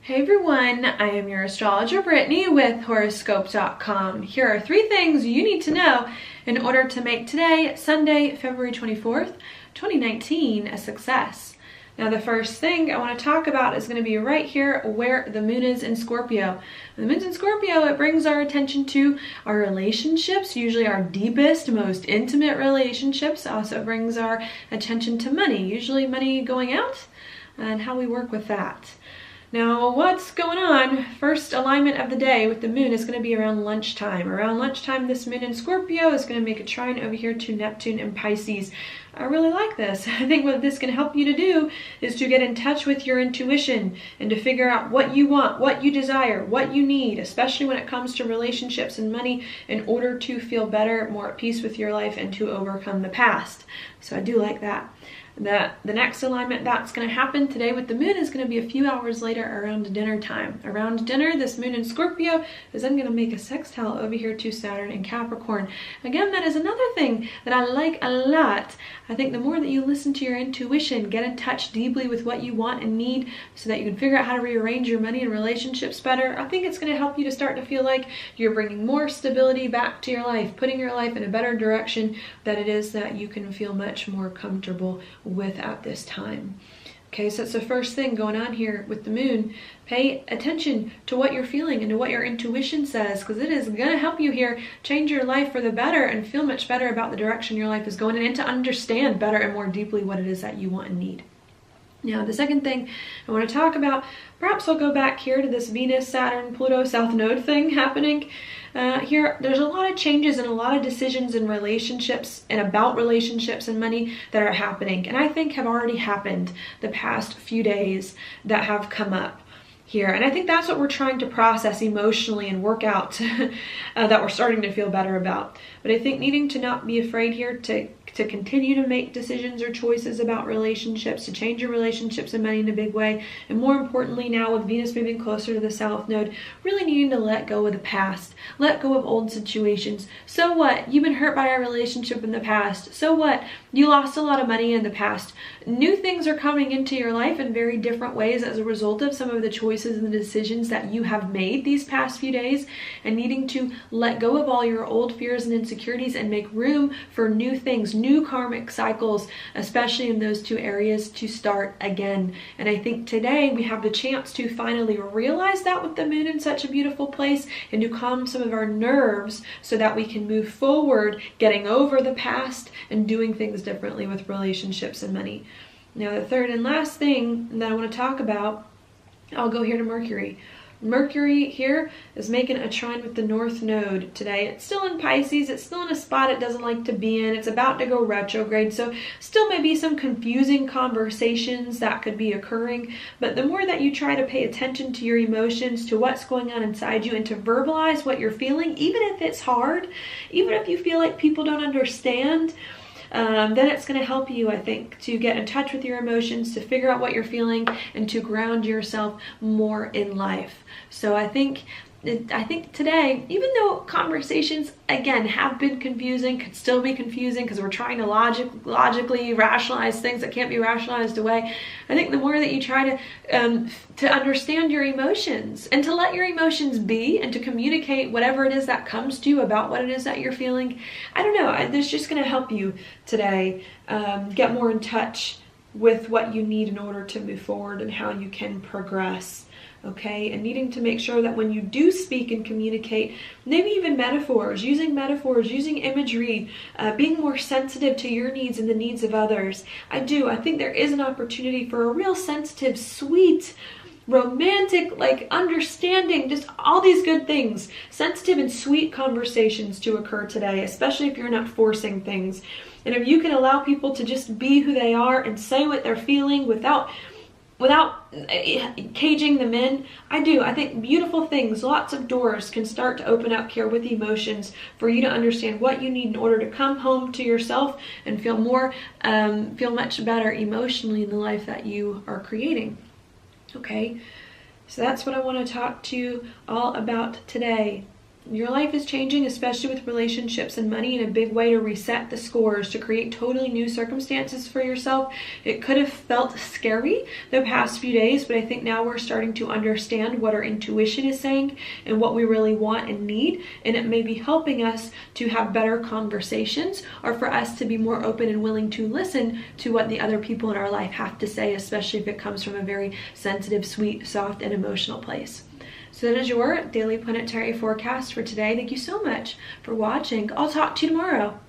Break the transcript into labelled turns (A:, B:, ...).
A: Hey everyone, I am your astrologer Brittany with Horoscope.com. Here are 3 things you need to know in order to make today, Sunday, February 24th, 2019, a success. Now the first thing I want to talk about is going to be right here where the moon is in Scorpio. When the moon's in Scorpio, it brings our attention to our relationships, usually our deepest, most intimate relationships. Also brings our attention to money, usually money going out and how we work with that. Now, what's going on? First alignment of the day with the moon is going to be around lunchtime. Around lunchtime, this moon in Scorpio is going to make a trine over here to Neptune and Pisces. I really like this. I think what this can help you to do is to get in touch with your intuition and to figure out what you want, what you desire, what you need, especially when it comes to relationships and money, in order to feel better, more at peace with your life, and to overcome the past. So I do like that. The next alignment that's going to happen today with the moon is going to be a few hours later around dinner time. Around dinner, this moon in Scorpio is then going to make a sextile over here to Saturn in Capricorn. Again, that is another thing that I like a lot. I think the more that you listen to your intuition, get in touch deeply with what you want and need so that you can figure out how to rearrange your money and relationships better, I think it's going to help you to start to feel like you're bringing more stability back to your life, putting your life in a better direction that it is that you can feel much more comfortable with at this time. Okay, so that's the first thing going on here with the moon. Pay attention to what you're feeling and to what your intuition says, because it is going to help you here change your life for the better and feel much better about the direction your life is going in, and to understand better and more deeply what it is that you want and need. Now, the second thing I want to talk about, perhaps I'll go back here to this Venus, Saturn, Pluto, South Node thing happening. Here, there's a lot of changes and a lot of decisions in relationships and about relationships and money that are happening, and I think have already happened the past few days that have come up here. And I think that's what we're trying to process emotionally and work out that we're starting to feel better about. But I think needing to not be afraid here to continue to make decisions or choices about relationships, to change your relationships and money in a big way. And more importantly, now with Venus moving closer to the South Node, really needing to let go of the past, let go of old situations. So what? You've been hurt by a relationship in the past. So what? You lost a lot of money in the past. New things are coming into your life in very different ways as a result of some of the choices and the decisions that you have made these past few days, and needing to let go of all your old fears and insecurities and make room for new things, new karmic cycles, especially in those 2 areas, to start again. And I think today we have the chance to finally realize that with the moon in such a beautiful place, and to calm some of our nerves so that we can move forward, getting over the past and doing things differently with relationships and money. Now, the third and last thing that I want to talk about, I'll go here to Mercury. Mercury here is making a trine with the North Node today. It's still in Pisces. It's still in a spot it doesn't like to be in. It's about to go retrograde, so still may be some confusing conversations that could be occurring. But the more that you try to pay attention to your emotions, to what's going on inside you, and to verbalize what you're feeling, even if it's hard, even if you feel like people don't understand, then it's going to help you, I think, to get in touch with your emotions, to figure out what you're feeling, and to ground yourself more in life. So I think today, even though conversations, again, have been confusing, could still be confusing because we're trying to logically rationalize things that can't be rationalized away, I think the more that you try to understand your emotions and to let your emotions be and to communicate whatever it is that comes to you about what it is that you're feeling, I don't know, it's just going to help you today get more in touch with what you need in order to move forward and how you can progress. Okay, and needing to make sure that when you do speak and communicate, maybe even metaphors, using imagery, being more sensitive to your needs and the needs of others. I think there is an opportunity for a real sensitive, sweet, romantic, like understanding, just all these good things, sensitive and sweet conversations to occur today, especially if you're not forcing things. And if you can allow people to just be who they are and say what they're feeling without caging them in, I think beautiful things, lots of doors can start to open up here with emotions for you to understand what you need in order to come home to yourself and feel much better emotionally in the life that you are creating. Okay, so that's what I want to talk to you all about today. your life is changing, especially with relationships and money, in a big way to reset the scores, to create totally new circumstances for yourself. It could have felt scary the past few days, but I think now we're starting to understand what our intuition is saying and what we really want and need, and it may be helping us to have better conversations, or for us to be more open and willing to listen to what the other people in our life have to say, especially if it comes from a very sensitive, sweet, soft, and emotional place. So that is your daily planetary forecast for today. Thank you so much for watching. I'll talk to you tomorrow.